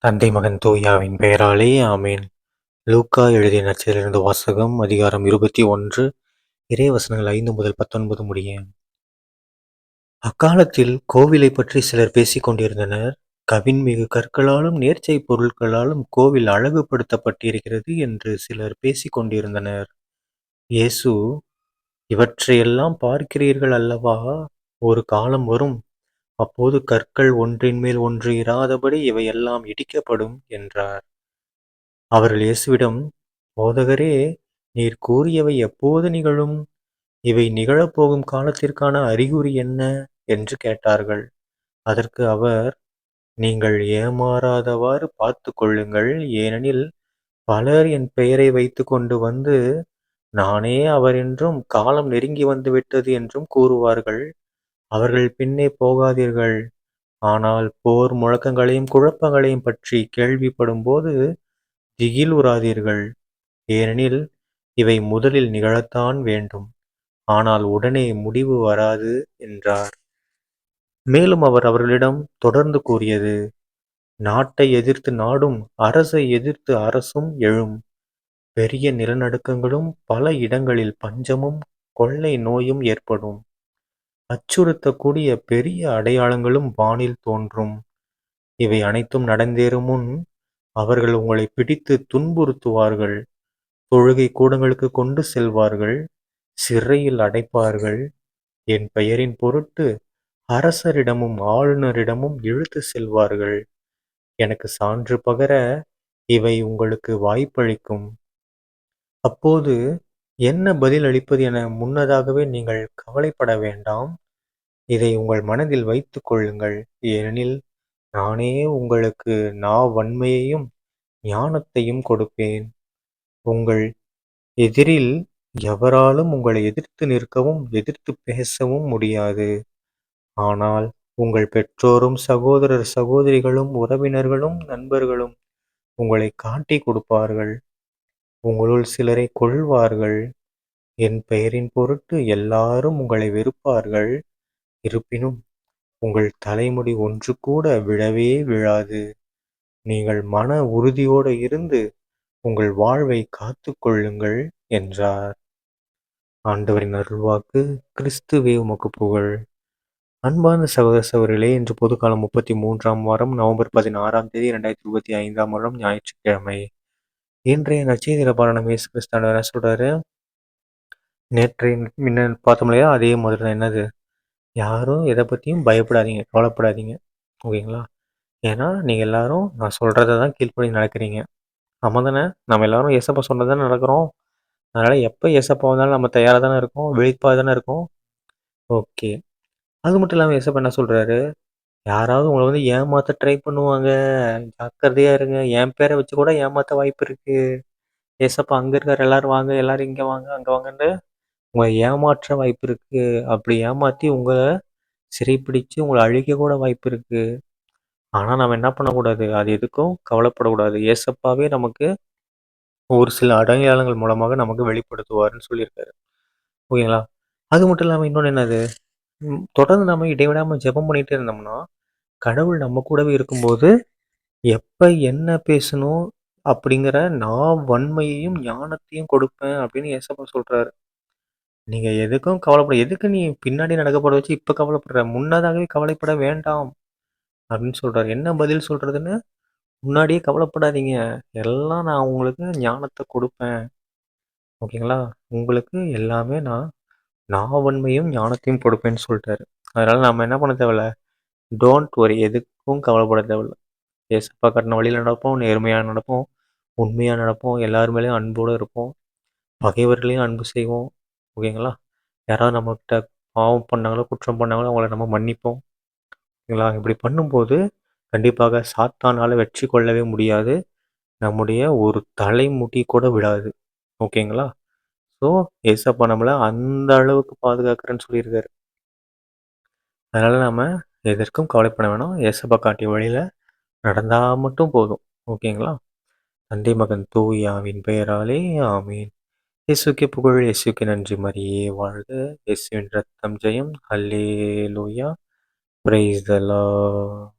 தந்தை மகன் தூயாவின் பெயராலே ஆமேன். லூக்கா எழுதிய நற்செய்தியிலிருந்து வாசகம். அதிகாரம் 21, இறைவசனங்கள் 5 முதல் 19 முடிய. அக்காலத்தில் கோவிலைப் பற்றி சிலர் பேசிக் கொண்டிருந்தனர். கவின்மிகு கற்களாலும் நேர்ச்சை பொருட்களாலும் கோவில் அழகுபடுத்தப்பட்டிருக்கிறது என்று சிலர் பேசிக் கொண்டிருந்தனர். இயேசு, இவற்றையெல்லாம் பார்க்கிறீர்கள் அல்லவா? ஒரு காலம் வரும், அப்போது கற்கள் ஒன்றின் மேல் ஒன்று இராதபடி இவையெல்லாம் இடிக்கப்படும் என்றார். அவர்கள் இயேசுவிடம், போதகரே, நீர் கூறியவை எப்போது நிகழும்? இவை நிகழப்போகும் காலத்திற்கான அறிகுறி என்ன? என்று கேட்டார்கள். அதற்கு அவர், நீங்கள் ஏமாறாதவாறு பார்த்து கொள்ளுங்கள். ஏனெனில் பலர் என் பெயரை வைத்துக்கொண்டு வந்து, நானே அவர் என்றும் காலம் நெருங்கி வந்துவிட்டது என்றும் கூறுவார்கள். அவர்கள் பின்னே போகாதீர்கள். ஆனால் போர் முழக்கங்களையும் குழப்பங்களையும் பற்றி கேள்விப்படும்போது திகிலுறாதீர்கள். ஏனெனில் இவை முதலில் நிகழத்தான் வேண்டும், ஆனால் உடனே முடிவு வராது என்றார். மேலும் அவர் அவர்களிடம் தொடர்ந்து கூறியது, நாட்டை எதிர்த்து நாடும் அரசை எதிர்த்து அரசும் எழும். பெரிய நிலநடுக்கங்களும் பல இடங்களில் பஞ்சமும் கொள்ளை நோயும் ஏற்படும். அச்சுறுத்தக்கூடிய பெரிய அடையாளங்களும் வானில் தோன்றும். இவை அனைத்தும் நடந்தேறும் முன் அவர்கள் உங்களை பிடித்து துன்புறுத்துவார்கள். தொழுகை கூடங்களுக்கு கொண்டு செல்வார்கள். சிறையில் அடைப்பார்கள். என் பெயரின் பொருட்டு அரசரிடமும் ஆளுநரிடமும் இழுத்து செல்வார்கள். எனக்கு சான்று பகர இவை உங்களுக்கு வாய்ப்பளிக்கும். அப்போது என்ன பதில் அளிப்பது என முன்னதாகவே நீங்கள் கவலைப்பட வேண்டாம். இதை உங்கள் மனதில் வைத்துக் கொள்ளுங்கள். ஏனெனில் நானே உங்களுக்கு வன்மையையும் ஞானத்தையும் கொடுப்பேன். உங்கள் எதிரில் எவராலும் உங்களை எதிர்த்து நிற்கவும் எதிர்த்து பேசவும் முடியாது. ஆனால் உங்கள் பெற்றோரும் சகோதரர் சகோதரிகளும் உறவினர்களும் நண்பர்களும் உங்களை காட்டி கொடுப்பார்கள். உங்களுள் சிலரை கொல்வார்கள். என் பெயரின் பொருட்டு எல்லாரும் உங்களை வெறுப்பார்கள். இருப்பினும் உங்கள் தலைமுடி ஒன்று கூட விழவே விழாது. நீங்கள் மன உறுதியோடு இருந்து உங்கள் வாழ்வை காத்து கொள்ளுங்கள் என்றார். ஆண்டவரின் அருள்வாக்கு. கிறிஸ்துவே உமக்கு புகழ். அன்பார்ந்த சகோதர சகோதரிகளே, இன்று பொதுக்காலம் 33ஆம் வாரம் நவம்பர் 16ஆம் தேதி 2025ஆம் வருடம் ஞாயிற்றுக்கிழமை. இன்றைய நற்செய்தியில பாருங்க, இயேசு கிறிஸ்து என்ன சொல்றாரு? நேற்றைய முன்ன பார்த்தோம் இல்லையா, அதே மாதிரி தான். என்னது? யாரும் எதை பற்றியும் பயப்படாதீங்க, கவலைப்படாதீங்க. ஓகேங்களா? ஏன்னா நீங்கள் எல்லாரும் நான் சொல்கிறத தான் கீழ்ப்படி நடக்கிறீங்க. ஆமாம் தானே? நம்ம எல்லாரும் ஏசப்பா சொன்னது தானே நடக்கிறோம். அதனால் எப்போ ஏசப்பா வந்தாலும் நம்ம தயாராக தானே இருக்கோம், விழிப்பாக தானே இருக்கோம். ஓகே. அது மட்டும் இல்லாமல் ஏசப்பா என்ன சொல்கிறாரு? யாராவது உங்களை வந்து ஏமாற்ற ட்ரை பண்ணுவாங்க, ஜாக்கிரதையாக இருங்க. என் பேரை வச்சு கூட ஏமாற்ற வாய்ப்பு இருக்குது. ஏசப்பா அங்கே இருக்கார், எல்லோரும் வாங்க, எல்லோரும் இங்கே வாங்க, அங்கே வாங்கன்னு உங்களை ஏமாற்ற வாய்ப்பு இருக்குது. அப்படி ஏமாற்றி உங்களை சிறைப்பிடிச்சு உங்களை அழிக்க கூட வாய்ப்பு இருக்குது. ஆனால் நம்ம என்ன பண்ணக்கூடாது? அது எதுக்கும் கவலைப்படக்கூடாது. ஏசப்பாவே நமக்கு ஒரு சில அடையாளங்கள் மூலமாக நமக்கு வெளிப்படுத்துவார்னு சொல்லியிருக்காரு. ஓகேங்களா? அது மட்டும் இல்லாமல் இன்னொன்று என்னது? தொடர்ந்து நம்ம இடைவிடாமல் ஜெபம் பண்ணிகிட்டே இருந்தோம்னா, கடவுள் நம்ம கூடவே இருக்கும்போது எப்போ என்ன பேசணும் அப்படிங்கிற வன்மையையும் ஞானத்தையும் கொடுப்பேன் அப்படின்னு ஏசப்பா சொல்கிறாரு. நீங்கள் எதுக்கும் கவலைப்பட, எதுக்கு நீ பின்னாடி நடக்கப்பட வச்சு இப்போ கவலைப்படுற? முன்னதாகவே கவலைப்பட வேண்டாம் அப்படின்னு சொல்கிறார். என்ன பதில் சொல்கிறதுன்னு முன்னாடியே கவலைப்படாதீங்க. எல்லாம் நான் உங்களுக்கு ஞானத்தை கொடுப்பேன். ஓகேங்களா? உங்களுக்கு எல்லாமே நாவன்மையும் ஞானத்தையும் கொடுப்பேன்னு சொல்லிட்டாரு. அதனால் நம்ம என்ன பண்ண தேவையில்ல? டோன்ட் வரி, எதுக்கும் கவலைப்பட தேவையில்ல. ஏசப்பா காட்டின வழியில் நடப்போம், நேர்மையாக நடப்போம், உண்மையாக நடப்போம், எல்லார் மேலேயும் அன்போடு இருப்போம், பகைவர்களையும் அன்பு செய்வோம். ஓகேங்களா? யாராவது நம்மகிட்ட பாவம் பண்ணாங்களோ, குற்றம் பண்ணாங்களோ அவங்கள நம்ம மன்னிப்போம். ஓகேங்களா? இப்படி பண்ணும்போது கண்டிப்பாக சாத்தானால் வெற்றி கொள்ளவே முடியாது. நம்முடைய ஒரு தலைமுடி கூட விடாது. ஓகேங்களா? ஸோ ஏசப்பா நம்மளை அந்த அளவுக்கு பாதுகாக்கிறேன்னு சொல்லியிருக்காரு. அதனால் நம்ம எதற்கும் கவலைப்பட வேணாம். ஏசப்பா காட்டிய வழியில் நடந்தால் மட்டும் போதும். ஓகேங்களா? தந்தை மகன் தூயாவின் பெயராலே ஆமீன். இயேசுக்கே புகழ், இயேசுக்கே நன்றி, மரியே வாழ்க, இயேசுவின் ரத்தம் ஜெயம், அல்லேலூயா, பிரைஸ் த லார்ட்.